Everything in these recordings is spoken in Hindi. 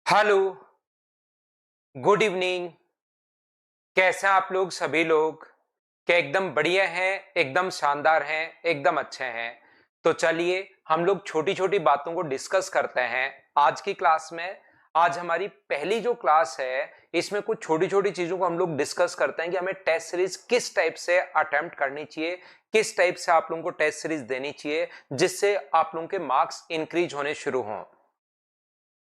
Hello, good evening. कैसे हैं आप लोग सभी लोग? क्या एकदम बढ़िया हैं, एकदम शानदार हैं, एकदम अच्छे हैं? तो चलिए हम लोग छोटी छोटी बातों को डिस्कस करते हैं आज की क्लास में। आज हमारी पहली जो क्लास है, इसमें कुछ छोटी छोटी चीजों को हम लोग डिस्कस करते हैं कि हमें टेस्ट सीरीज किस टाइप से अटेम्प्ट करनी चाहिए, किस टाइप से आप लोगों को टेस्ट सीरीज देनी चाहिए जिससे आप लोगों के मार्क्स इंक्रीज होने शुरू हों।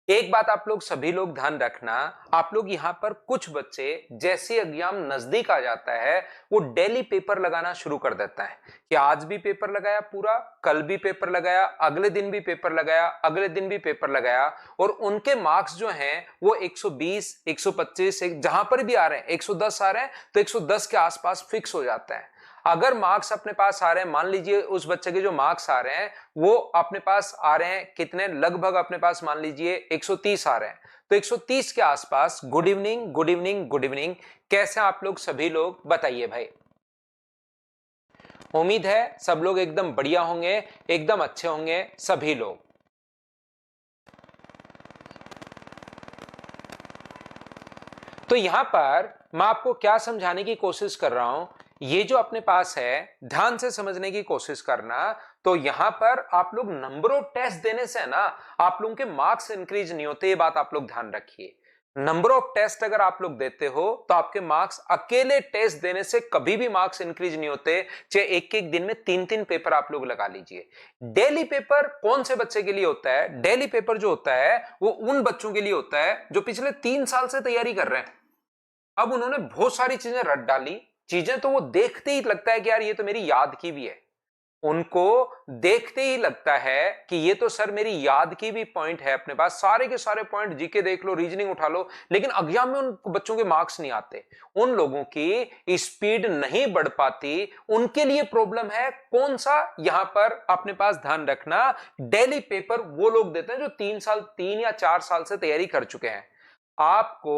एक बात आप लोग सभी लोग ध्यान रखना, आप लोग यहाँ पर कुछ बच्चे जैसे एग्जाम नजदीक आ जाता है वो डेली पेपर लगाना शुरू कर देता है कि आज भी पेपर लगाया पूरा, कल भी पेपर लगाया, अगले दिन भी पेपर लगाया, अगले दिन भी पेपर लगाया, और उनके मार्क्स जो हैं वो 120, 125 जहां पर भी आ रहे हैं, 110 आ रहे हैं तो 110 के आसपास फिक्स हो जाता है। अगर मार्क्स अपने पास आ रहे हैं, मान लीजिए उस बच्चे के जो मार्क्स आ रहे हैं वो अपने पास आ रहे हैं कितने, लगभग अपने पास मान लीजिए 130 आ रहे हैं, तो 130 के आसपास। Good evening, good evening, good evening. कैसे आप लोग सभी लोग बताइए भाई। उम्मीद है सब लोग एकदम बढ़िया होंगे, एकदम अच्छे होंगे सभी लोग। तो यहां पर मैं आपको क्या समझाने की कोशिश कर रहा हूं, ये जो अपने पास है ध्यान से समझने की कोशिश करना। तो यहां पर आप लोग नंबर ऑफ टेस्ट देने से ना आप लोगों के मार्क्स इंक्रीज नहीं होते, ये बात आप लोग ध्यान रखिए। नंबर ऑफ टेस्ट अगर आप लोग देते हो तो आपके मार्क्स अकेले टेस्ट देने से कभी भी मार्क्स इंक्रीज नहीं होते, चाहे एक एक दिन में तीन तीन पेपर आप लोग लगा लीजिए। डेली पेपर कौन से बच्चे के लिए होता है? डेली पेपर जो होता है वो उन बच्चों के लिए होता है जो पिछले 3 साल से तैयारी कर रहे हैं। अब उन्होंने बहुत सारी चीजें रट डाली, चीजें तो वो देखते ही लगता है कि यार ये तो मेरी याद की भी है। उनको देखते ही लगता है कि ये तो सर मेरी याद की भी पॉइंट है, अपने पास सारे के सारे पॉइंट, जीके देख लो, रीजनिंग उठा लो, लेकिन एग्जाम में उन बच्चों के मार्क्स नहीं आते। उन लोगों की स्पीड नहीं बढ़ पाती, उनके लिए प्रॉब्लम है। कौन सा? यहां पर अपने पास ध्यान रखना, डेली पेपर वो लोग देते हैं जो 3 साल, 3 या 4 साल से तैयारी कर चुके हैं। आपको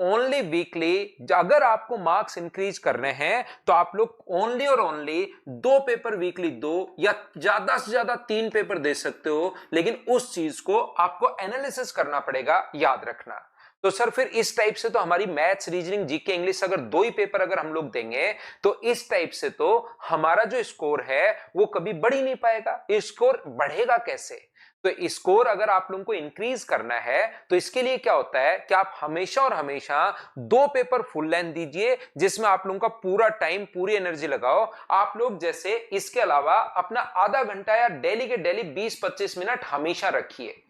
ओनली वीकली, अगर आपको मार्क्स इंक्रीज करने हैं तो आप लोग ओनली और ओनली 2 पेपर वीकली दो, या ज्यादा से ज्यादा 3 पेपर दे सकते हो, लेकिन उस चीज को आपको एनालिसिस करना पड़ेगा, याद रखना। तो सर फिर इस टाइप से तो हमारी मैथ्स, रीजनिंग, जीके, इंग्लिश अगर 2 ही पेपर अगर हम लोग देंगे तो इस टाइप से तो हमारा जो स्कोर है वो कभी बढ़ ही नहीं पाएगा। स्कोर बढ़ेगा कैसे? तो स्कोर अगर आप लोगों को इंक्रीज करना है तो इसके लिए क्या होता है कि आप हमेशा और हमेशा 2 पेपर फुल लेंथ दीजिए जिसमें आप लोगों का पूरा टाइम, पूरी एनर्जी लगाओ। आप लोग जैसे इसके अलावा अपना आधा घंटा या डेली के डेली 20-25 मिनट हमेशा रखिए।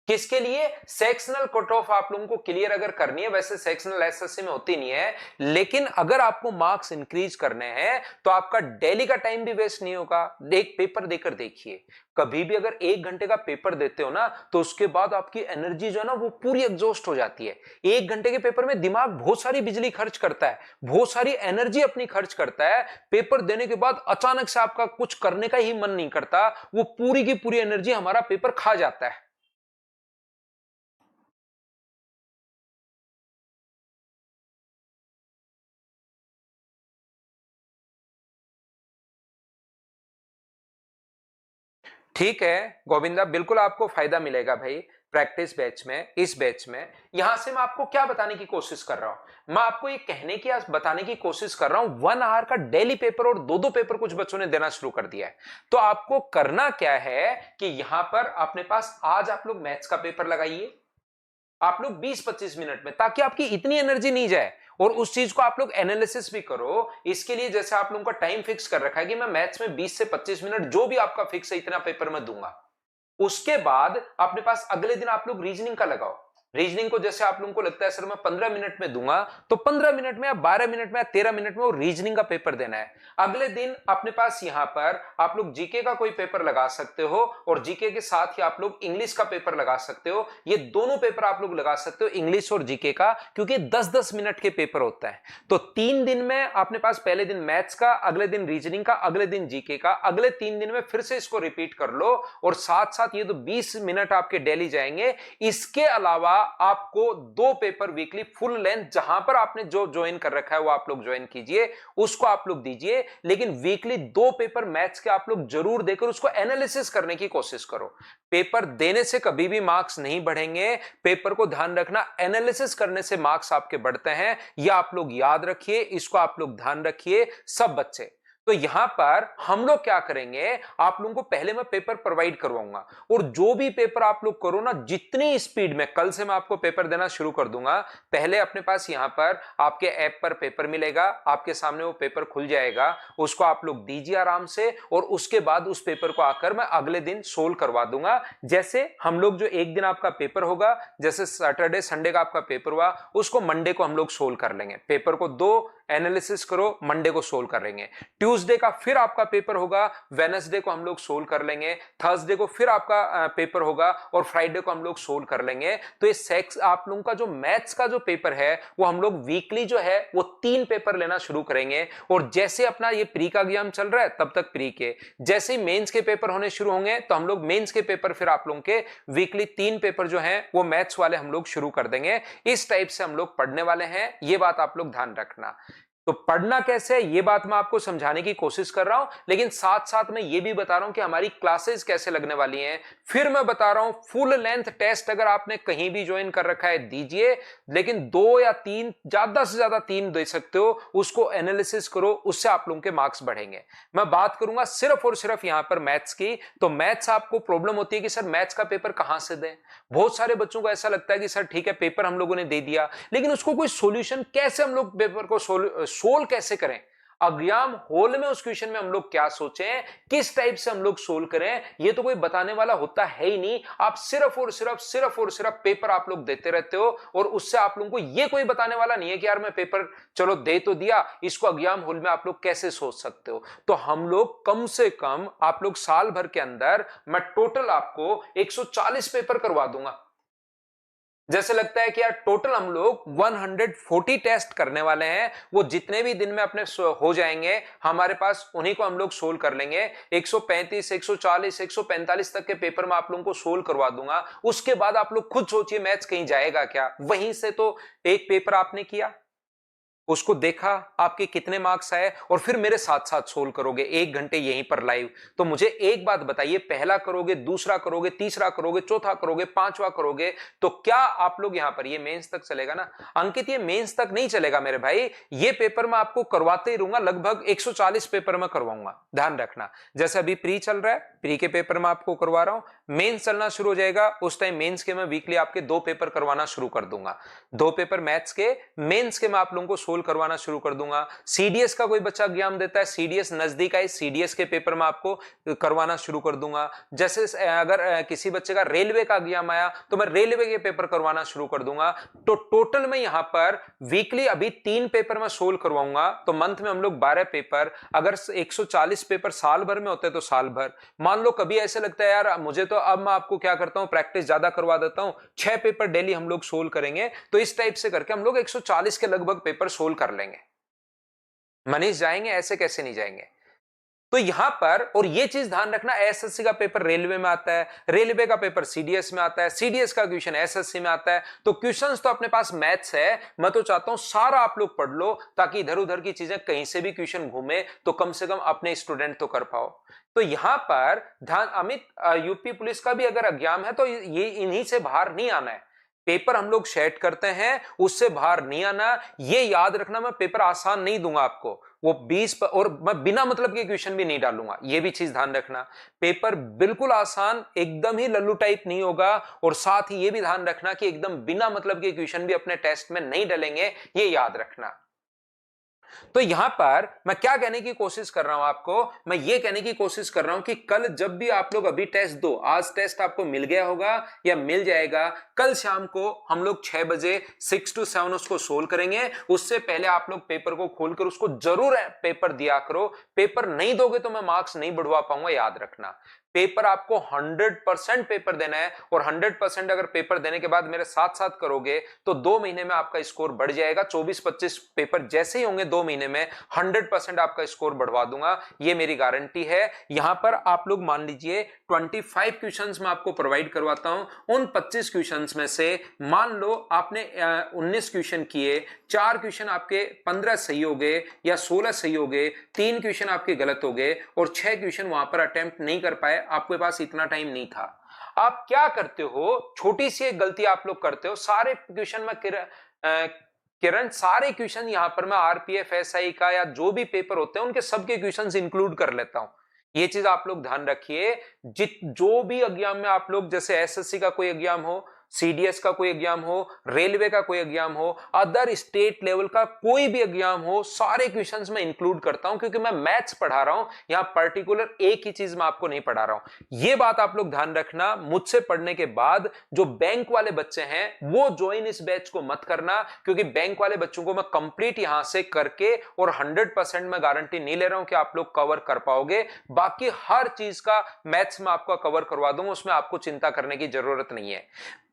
किसके लिए? सेक्शनल कट ऑफ आप लोगों को क्लियर अगर करनी है, वैसे सेक्शनल एसएससी में होती नहीं है, लेकिन अगर आपको मार्क्स इंक्रीज करने हैं तो आपका डेली का टाइम भी वेस्ट नहीं होगा। एक पेपर देकर देखिए, कभी भी अगर 1 घंटे का पेपर देते हो ना तो उसके बाद आपकी एनर्जी जो है ना वो पूरी एग्जॉस्ट हो जाती है। 1 घंटे के पेपर में दिमाग बहुत सारी बिजली खर्च करता है, बहुत सारी एनर्जी अपनी खर्च करता है। पेपर देने के बाद अचानक से आपका कुछ करने का ही मन नहीं करता, वो पूरी की पूरी एनर्जी हमारा पेपर खा जाता है। ठीक है गोविंदा, बिल्कुल आपको फायदा मिलेगा भाई प्रैक्टिस बैच में, इस बैच में। यहां से मैं आपको क्या बताने की कोशिश कर रहा हूं, मैं आपको ये कहने की, बताने की कोशिश कर रहा हूं 1 आवर का डेली पेपर और 2-2 पेपर कुछ बच्चों ने देना शुरू कर दिया है। तो आपको करना क्या है कि यहां पर अपने पास आज आप लोग मैथ्स का पेपर लगाइए, आप लोग 20-25 मिनट में, ताकि आपकी इतनी एनर्जी नहीं जाए और उस चीज को आप लोग एनालिसिस भी करो। इसके लिए जैसे आप लोगों का टाइम फिक्स कर रखा है कि मैं मैथ्स में 20 से 25 मिनट, जो भी आपका फिक्स है इतना पेपर में दूंगा। उसके बाद अपने पास अगले दिन आप लोग रीजनिंग का लगाओ। रीजनिंग को जैसे आप लोगों को लगता है सर मैं 15 मिनट में दूंगा, तो 15 मिनट में या 12 मिनट में या 13 मिनट में वो रीजनिंग का पेपर देना है। अगले दिन अपने पास यहां पर आप लोग जीके का कोई पेपर लगा सकते हो, और जीके के साथ ही आप लोग इंग्लिश का पेपर लगा सकते हो। ये दोनों पेपर आप लोग लगा सकते हो, इंग्लिश और जीके का, क्योंकि 10-10 मिनट के पेपर होता है। तो 3 दिन में अपने पास पहले दिन मैथ्स का, अगले दिन रीजनिंग का, अगले दिन जीके का, अगले 3 दिन में फिर से इसको रिपीट कर लो, और साथ साथ ये तो 20 मिनट आपके डेली जाएंगे। इसके अलावा आपको 2 पेपर वीकली फुल लेंथ जहां पर आपने जो ज्वाइन कर रखा है वो आप लोग ज्वाइन कीजिए, उसको आप लोग दीजिए, लेकिन वीकली 2 पेपर मैथ्स के आप लोग जरूर देकर उसको एनालिसिस करने की कोशिश करो। पेपर देने से कभी भी मार्क्स नहीं बढ़ेंगे, पेपर को ध्यान रखना, एनालिसिस करने से मार्क्स आपके बढ़ते हैं। यह आप लोग याद रखिए, इसको आप लोग ध्यान रखिए सब बच्चे। तो यहां पर हम लोग क्या करेंगे, आप लोगों को पहले मैं पेपर प्रोवाइड करवाऊंगा, और जो भी पेपर आप लोग करो ना, जितनी स्पीड में, कल से मैं आपको पेपर देना शुरू कर दूंगा। पहले अपने पास यहां पर आपके ऐप पर पेपर मिलेगा, आपके सामने वो पेपर खुल जाएगा, उसको आप लोग दीजिए आराम से, और उसके बाद उस पेपर को आकर मैं अगले दिन सोल्व करवा दूंगा। जैसे हम लोग जो एक दिन आपका पेपर होगा, जैसे सैटरडे संडे का आपका पेपर हुआ, उसको मंडे को हम लोग सोल्व कर लेंगे। पेपर को दो, एनालिसिस करो, मंडे को सोल्व करेंगे। ट्यूसडे का फिर आपका पेपर होगा, वेडनेसडे को हम लोग सोल्व कर लेंगे, थर्सडे को फिर आपका पेपर होगा, और फ्राइडे को हम लोग सोल्व कर लेंगे। तो ये सेक्स आप लोगों का जो मैथ्स का जो पेपर है वो हम लोग वीकली जो है वो 3 पेपर लेना शुरू करेंगे। और जैसे अपना ये प्री का एग्जाम चल रहा है तब तक प्री के, जैसे ही मेंस के पेपर होने शुरू होंगे तो हम लोग मेंस के पेपर फिर आप लोगों के वीकली 3 पेपर जो हैं वो मैथ्स वाले हम लोग शुरू कर देंगे। इस टाइप से हम लोग पढ़ने वाले हैं, ये बात आप लोग ध्यान रखना। तो पढ़ना कैसे है ये बात मैं आपको समझाने की कोशिश कर रहा हूं, लेकिन साथ साथ मैं ये भी बता रहा हूं कि हमारी क्लासेस कैसे लगने वाली हैं। फिर मैं बता रहा हूं फुल लेंथ टेस्ट अगर आपने कहीं भी ज्वाइन कर रखा है दीजिए, लेकिन 2 या 3, ज्यादा से ज्यादा 3 दे सकते हो, उसको एनालिसिस करो, उससे आप लोगों के मार्क्स बढ़ेंगे। मैं बात करूंगा सिर्फ और सिर्फ यहां पर मैथ्स की। तो मैथ्स आपको प्रॉब्लम होती है कि सर मैथ्स का पेपर कहां से दें। बहुत सारे बच्चों को ऐसा लगता है कि सर ठीक है पेपर हम लोगों ने दे दिया, लेकिन उसको कोई सोल्यूशन कैसे, हम लोग पेपर को सोल्व कैसे करें, एग्जाम हॉल में उस क्वेश्चन में हम लोग क्या सोचें, किस टाइप से हम लोग सोल्व करें, ये तो कोई बताने वाला होता है ही नहीं। आप सिर्फ और सिर्फ पेपर आप लोग देते रहते हो, और उससे आप लोगों को ये कोई बताने वाला नहीं है कि यार मैं पेपर चलो दे तो दिया, इसको एग्जाम हॉल में आप लोग कैसे सोच सकते हो। तो हम लोग कम से कम आप लोग साल भर के अंदर मैं टोटल आपको 140 पेपर करवा दूंगा। जैसे लगता है कि यार टोटल हम लोग 140 टेस्ट करने वाले हैं, वो जितने भी दिन में अपने हो जाएंगे हमारे पास, उन्हीं को हम लोग सोल्व कर लेंगे। 135, 140, 145 तक के पेपर में आप लोगों को सोल्व करवा दूंगा। उसके बाद आप लोग खुद सोचिए मैथ्स कहीं जाएगा क्या। वहीं से तो एक पेपर आपने किया, उसको देखा आपके कितने मार्क्स आए, और फिर मेरे साथ साथ सोल्व करोगे 1 घंटे यहीं पर लाइव। तो मुझे एक बात बताइए, पहला करोगे, दूसरा करोगे, तीसरा करोगे, चौथा करोगे, पांचवा करोगे, तो क्या आप लोग यहां पर, ये मेंस तक चलेगा ना अंकित? ये मेंस तक नहीं चलेगा मेरे भाई, ये पेपर मैं आपको करवाते ही रहूंगा, लगभग 140 पेपर में करवाऊंगा, ध्यान रखना। जैसे अभी प्री चल रहा है, प्री के पेपर में आपको करवा रहा हूं, मेंस चलना शुरू हो जाएगा, उस टाइम मेंस के मैं वीकली आपके 2 पेपर करवाना शुरू कर दूंगा। 2 पेपर मैथ्स के, मेंस के मैं आप लोगों को सोल्व करवाना शुरू कर दूंगा। सीडीएस का कोई बच्चा एग्जाम देता है, सीडीएस नजदीक आई, सीडीएस के पेपर में आपको करवाना शुरू कर दूंगा। जैसे अगर किसी बच्चे का रेलवे का एग्जाम आया तो मैं रेलवे के पेपर करवाना शुरू कर दूंगा। तो टोटल में यहां पर वीकली अभी 3 पेपर में सोल्व करवाऊंगा, तो मंथ में हम लोग 12 पेपर। अगर 140 पेपर साल भर में होते तो साल भर, मान लो कभी ऐसे लगता है यार मुझे, तो अब मैं आपको क्या करता हूं, प्रैक्टिस ज्यादा करवा देता हूं, 6 पेपर डेली हम लोग सोल्व करेंगे। तो इस टाइप से करके हम लोग 140 के लगभग पेपर सोल्व कर लेंगे। मनीष जाएंगे ऐसे कैसे नहीं जाएंगे। तो यहां पर, और ये चीज ध्यान रखना, एसएससी का पेपर रेलवे में आता है, रेलवे का पेपर सीडीएस में आता है, सीडीएस का क्वेश्चन एसएससी में आता है। तो क्वेश्चंस तो अपने पास मैथ्स है, मैं तो चाहता हूं सारा आप लोग पढ़ लो, ताकि इधर उधर की चीजें कहीं से भी क्वेश्चन घूमे तो कम से कम अपने स्टूडेंट तो कर पाओ। तो यहां पर ध्यान, अमित यूपी पुलिस का भी अगर एग्जाम है तो ये इन्हीं से बाहर नहीं आना है। पेपर हम लोग सेट करते हैं, उससे बाहर नहीं आना। ये याद रखना, मैं पेपर आसान नहीं दूंगा आपको, वो 20 और मैं बिना मतलब के क्वेश्चन भी नहीं डालूंगा, ये भी चीज ध्यान रखना। पेपर बिल्कुल आसान, एकदम ही लल्लू टाइप नहीं होगा, और साथ ही ये भी ध्यान रखना कि एकदम बिना मतलब के क्वेश्चन भी अपने टेस्ट में नहीं डलेंगे, ये याद रखना। तो यहां पर मैं क्या कहने की कोशिश कर रहा हूं आपको, मैं ये कहने की कोशिश कर रहा हूं कि कल जब भी आप लोग अभी टेस्ट दो, आज टेस्ट आपको मिल गया होगा या मिल जाएगा, कल शाम को हम लोग 6 बजे 6 to 7 उसको सोल्व करेंगे। उससे पहले आप लोग पेपर को खोलकर उसको जरूर पेपर दिया करो। पेपर नहीं दोगे तो मैं मार्क्स नहीं बढ़वा पाऊंगा, याद रखना। पेपर आपको 100% पेपर देना है, और 100% अगर पेपर देने के बाद मेरे साथ साथ करोगे तो 2 महीने में आपका स्कोर बढ़ जाएगा। 24-25 पेपर जैसे ही होंगे 2 महीने में 100% आपका स्कोर बढ़वा दूंगा, ये मेरी गारंटी है। यहां पर आप लोग मान लीजिए 25 क्वेश्चंस मैं आपको प्रोवाइड करवाता हूं। उन 25 क्वेश्चंस में से मान लो आपने 19 क्वेश्चन किए, 4 क्वेश्चन आपके 15 सही हो गए या 16 सही हो गए, 3 क्वेश्चन आपके गलत हो गए और 6 क्वेश्चन वहां पर अटेम्प्ट नहीं कर पाए, आपके पास इतना टाइम नहीं था। आप क्या करते हो, छोटी सी एक गलती आप लोग करते हो। सारे क्वेश्चन में किरण सारे क्वेश्चन यहां पर मैं आरपीएफ एसआई का या जो भी पेपर होते हैं उनके सबके क्वेश्चंस इंक्लूड कर लेता हूं। ये चीज आप लोग ध्यान रखिए। जो भी एग्जाम में आप लोग, जैसे एसएससी का कोई एग्जाम हो, सीडीएस का कोई एग्जाम हो, रेलवे का कोई एग्जाम हो, अदर स्टेट लेवल का कोई भी एग्जाम हो, सारे क्वेश्चंस मैं इंक्लूड करता हूं, क्योंकि मैं मैथ्स पढ़ा रहा हूं। यहां पर्टिकुलर एक ही चीज मैं आपको नहीं पढ़ा रहा हूं। यह बात आप लोग ध्यान रखना। मुझसे पढ़ने के बाद जो बैंक वाले बच्चे हैं वो ज्वाइन इस बैच को मत करना, क्योंकि बैंक वाले बच्चों को मैं कंप्लीट यहां से करके, और 100% मैं गारंटी नहीं ले रहा हूं कि आप लोग कवर कर पाओगे। बाकी हर चीज का मैथ्स में आपका कवर करवा दूंगा, उसमें आपको चिंता करने की जरूरत नहीं है।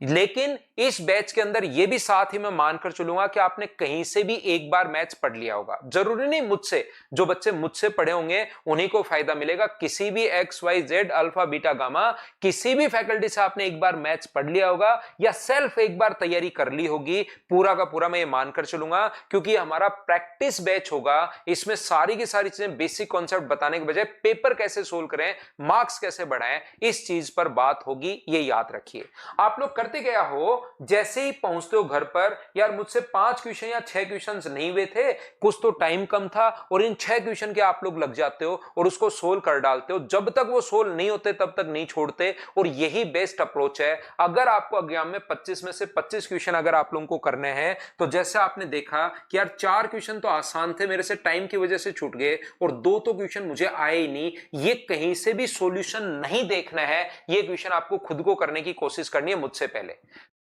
लेकिन इस बैच के अंदर यह भी साथ ही मैं मानकर चलूंगा कि आपने कहीं से भी एक बार मैथ्स पढ़ लिया होगा। जरूरी नहीं मुझसे, जो बच्चे मुझसे पढ़े होंगे उन्हीं को फायदा मिलेगा। किसी भी X Y Z alpha beta gamma किसी भी फैकल्टी से आपने एक बार मैथ्स पढ़ लिया होगा या सेल्फ एक बार तैयारी कर ली होगी, पूरा का पूरा मैं ये मानकर चलूंगा। क्योंकि हमारा प्रैक्टिस बैच होगा, इसमें सारी की सारी चीजें बेसिक कॉन्सेप्ट बताने के बजाय पेपर कैसे सोल्व करें, मार्क्स कैसे बढ़ाएं, इस चीज पर बात होगी, ये याद रखिए। आप लोग करते क्या हो, जैसे ही पहुंचते हो घर पर, यार मुझसे 5 क्वेश्चन या 6 क्वेश्चन नहीं हुए थे, कुछ तो टाइम कम था, और इन 6 क्वेश्चन के आप लोग लग जाते हो और उसको सोल्व कर डालते हो। जब तक वो सोल्व नहीं होते तब तक नहीं छोड़ते, और यही बेस्ट अप्रोच है। अगर आपको एग्जाम में 25 में से 25 क्वेश्चन अगर आप लोगों को करने हैं, तो जैसे आपने देखा कि यार 4 क्वेश्चन तो आसान थे, मेरे से टाइम की वजह से छूट गए, और 2 तो क्वेश्चन मुझे आए ही नहीं। ये कहीं से भी सॉल्यूशन नहीं देखना है, ये क्वेश्चन आपको खुद को करने की कोशिश करनी है मुझसे पहले।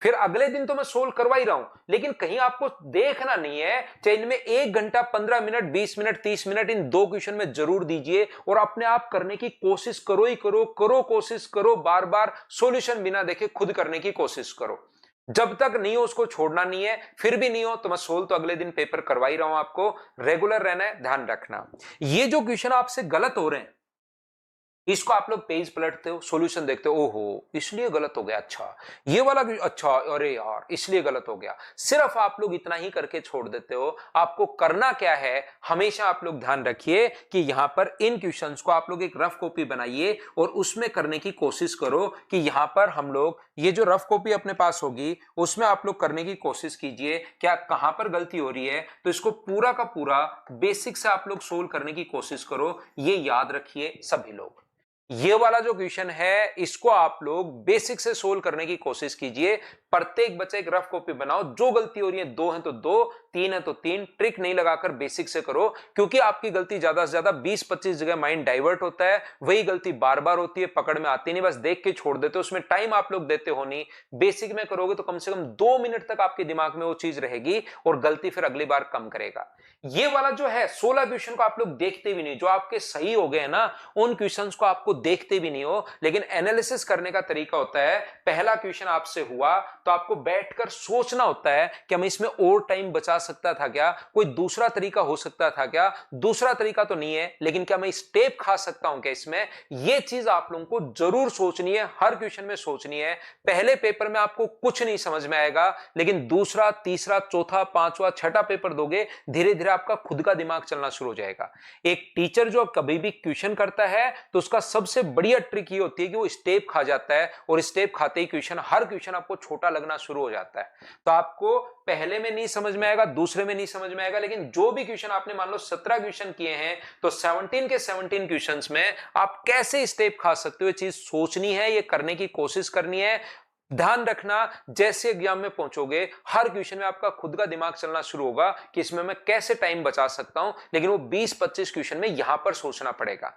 फिर अगले दिन तो मैं सोल्व करवा ही रहा हूं, लेकिन कहीं आपको देखना नहीं है, चाहे इनमें 1 घंटा 15 minute 20 minute 30 minute in 2 question में जरूर दीजिए, और अपने आप करने की कोशिश करो ही करो कोशिश करो, बार बार सॉल्यूशन बिना देखे खुद करने की कोशिश करो। जब तक नहीं हो उसको छोड़ना नहीं है। फिर भी नहीं हो तो मैं सोल्व तो अगले दिन पेपर करवा ही रहा हूं। आपको रेगुलर रहना है, ध्यान रखना। ये जो क्वेश्चन आपसे गलत हो रहे हैं, इसको आप लोग पेज पलटते हो, सॉल्यूशन देखते हो, ओहो इसलिए गलत हो गया, अच्छा ये वाला अच्छा, अरे यार इसलिए गलत हो गया। सिर्फ आप लोग इतना ही करके छोड़ देते हो। आपको करना क्या है, हमेशा आप लोग ध्यान रखिए कि यहां पर इन क्वेश्चंस को आप लोग एक रफ कॉपी बनाइए और उसमें करने की कोशिश करो कि यहां पर हम लोग ये जो रफ कॉपी अपने पास होगी उसमें आप लोग करने की कोशिश कीजिए क्या कहां पर गलती हो रही है, तो इसको पूरा का पूरा बेसिक से आप लोग सोल्व करने की कोशिश करो। ये याद रखिए सभी लोग। ये वाला जो क्वेश्चन है इसको आप लोग बेसिक से सोल्व करने की कोशिश कीजिए। प्रत्येक बच्चे एक रफ कॉपी बनाओ, जो गलती हो रही है 2 है तो 2, 3 है तो 3, ट्रिक नहीं लगाकर बेसिक से करो। क्योंकि आपकी गलती ज्यादा से ज्यादा 20-25 जगह माइंड डाइवर्ट होता है, वही गलती बार बार होती है, पकड़ में आती नहीं, बस देख के छोड़ देते हो, उसमें टाइम आप लोग देते हो नहीं। बेसिक में करोगे तो कम से कम 2 मिनट तक आपके दिमाग में वो चीज रहेगी और गलती फिर अगली बार कम करेगा। ये वाला जो है 16 क्वेश्चन को आप लोग देखते भी नहीं, जो आपके सही हो गए ना उन क्वेश्चंस को आपको देखते भी नहीं हो, लेकिन एनालिसिस करने का तरीका होता है। पहला क्वेश्चन आपसे हुआ तो आपको बैठकर सोचना होता है कि मैं इसमें और टाइम बचा सकता था क्या, कोई दूसरा तरीका हो सकता था क्या, दूसरा तरीका तो नहीं है लेकिन क्या मैं स्टेप खा सकता हूं क्या इसमें। यह चीज आप लोगों को जरूर सोचनी है, हर क्वेश्चन में सोचनी है। पहले पेपर में आपको कुछ नहीं समझ में आएगा, लेकिन दूसरा तीसरा चौथा पांचवा छठा पेपर दोगे, धीरे धीरे आपका खुद का दिमाग चलना शुरू हो जाएगा। एक टीचर जो कभी भी क्वेश्चन करता है तो उसका सबसे बढ़िया ट्रिक ये होती है कि वो स्टेप खा जाता है, और स्टेप खाते ही हर क्वेश्चन आपको छोटा लगना शुरू हो जाता है। तो आपको पहले में नहीं समझ में आएगा, दूसरे में नहीं समझ में आएगा, लेकिन जो भी क्वेश्चन आपने मान लो 17 क्वेश्चन किए हैं तो 17 के 17 क्वेश्चंस में आप कैसे स्टेप खा सकते हो, ये चीज सोचनी है, ये करने की कोशिश करनी है। ध्यान रखना, जैसे एग्जाम में पहुंचोगे हर क्वेश्चन में आपका खुद का दिमाग चलना शुरू होगा कि इसमें मैं कैसे टाइम बचा सकता हूं, लेकिन वो 20-25 क्वेश्चन में यहां पर सोचना पड़ेगा।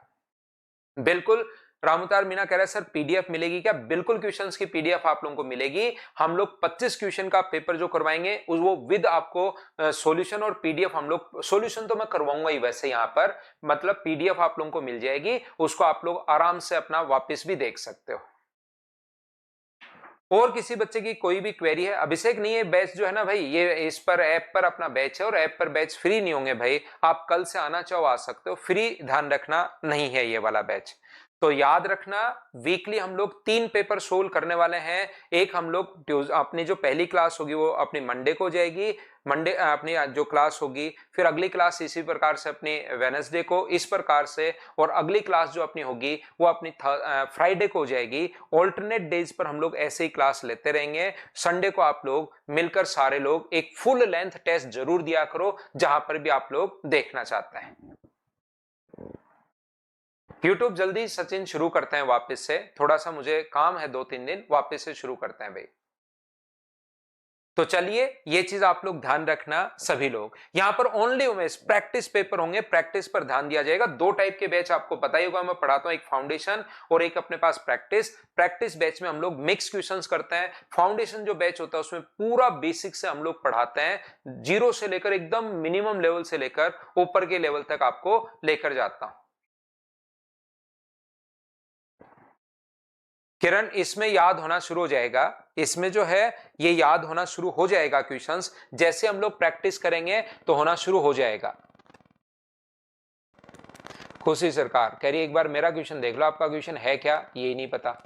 बिल्कुल रामउतार मीना कह रहा है सर पीडीएफ मिलेगी क्या? बिल्कुल क्वेश्चंस की पीडीएफ आप लोगों को मिलेगी। हम लोग 25 क्वेश्चन का पेपर जो करवाएंगे वो विद आपको सॉल्यूशन और पीडीएफ, हम लोग सॉल्यूशन तो मैं करवाऊंगा ही वैसे यहाँ पर, मतलब पीडीएफ आप लोगों को मिल जाएगी, उसको आप लोग आराम से अपना वापस भी देख सकते हो। और किसी बच्चे की कोई भी क्वेरी है? अभिषेक नहीं, है बैच जो है ना भाई, ये इस पर ऐप पर अपना बैच है और ऐप पर बैच फ्री नहीं होंगे भाई, आप कल से आना चाहो आ सकते हो, फ्री ध्यान रखना नहीं है ये वाला बैच। तो याद रखना वीकली हम लोग 3 पेपर सोल्व करने वाले हैं। एक हम लोग अपनी जो पहली क्लास होगी वो अपनी मंडे को हो जाएगी, मंडे अपनी जो क्लास होगी, फिर अगली क्लास इसी प्रकार से अपनी वेडनेसडे को इस प्रकार से, और अगली क्लास जो अपनी होगी वो अपनी फ्राइडे को हो जाएगी। ऑल्टरनेट डेज पर हम लोग ऐसे ही क्लास लेते रहेंगे। संडे को आप लोग मिलकर सारे लोग एक फुल लेंथ टेस्ट जरूर दिया करो जहां पर भी आप लोग देखना चाहते हैं। यूट्यूब जल्दी सचिन शुरू करते हैं वापस से, थोड़ा सा मुझे काम है 2-3 दिन, वापस से शुरू करते हैं भाई। तो चलिए ये चीज आप लोग ध्यान रखना सभी लोग। यहां पर ओनली उमेश प्रैक्टिस पेपर होंगे, प्रैक्टिस पर ध्यान दिया जाएगा। 2 टाइप के बैच आपको पता ही होगा मैं पढ़ाता हूं, एक फाउंडेशन और एक अपने पास प्रैक्टिस। प्रैक्टिस बैच में हम लोग मिक्स क्वेश्चंस करते हैं। फाउंडेशन जो बैच होता है उसमें पूरा बेसिक से हम लोग पढ़ाते हैं, 0 से लेकर एकदम मिनिमम लेवल से लेकर ऊपर के लेवल तक आपको लेकर जाता हूं। किरण इसमें याद होना शुरू हो जाएगा, इसमें जो है ये याद होना शुरू हो जाएगा क्वेश्चंस, जैसे हम लोग प्रैक्टिस करेंगे तो होना शुरू हो जाएगा। खुशी सरकार कह रही एक बार मेरा क्वेश्चन देख लो, आपका क्वेश्चन है क्या ये नहीं पता।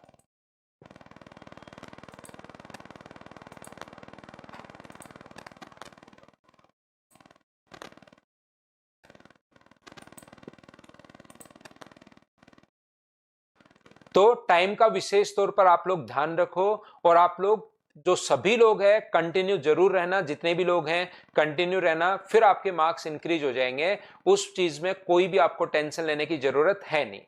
तो टाइम का विशेष तौर पर आप लोग ध्यान रखो, और आप लोग जो सभी लोग हैं कंटिन्यू जरूर रहना, जितने भी लोग हैं कंटिन्यू रहना, फिर आपके मार्क्स इंक्रीज हो जाएंगे। उस चीज में कोई भी आपको टेंशन लेने की जरूरत है नहीं।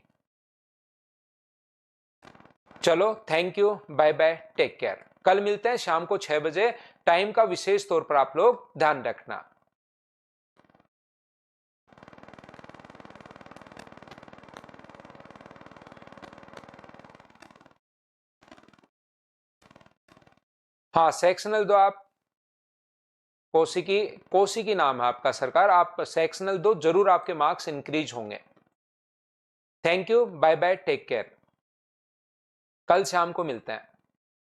चलो thank you, bye bye, take care. कल मिलते हैं शाम को 6 बजे। टाइम का विशेष तौर पर आप लोग ध्यान रखना। हाँ सेक्शनल दो आप, कोशिकी नाम है आपका सरकार, आप सेक्शनल दो जरूर, आपके मार्क्स इंक्रीज होंगे। Thank you, bye bye, take care. कल शाम को मिलते हैं।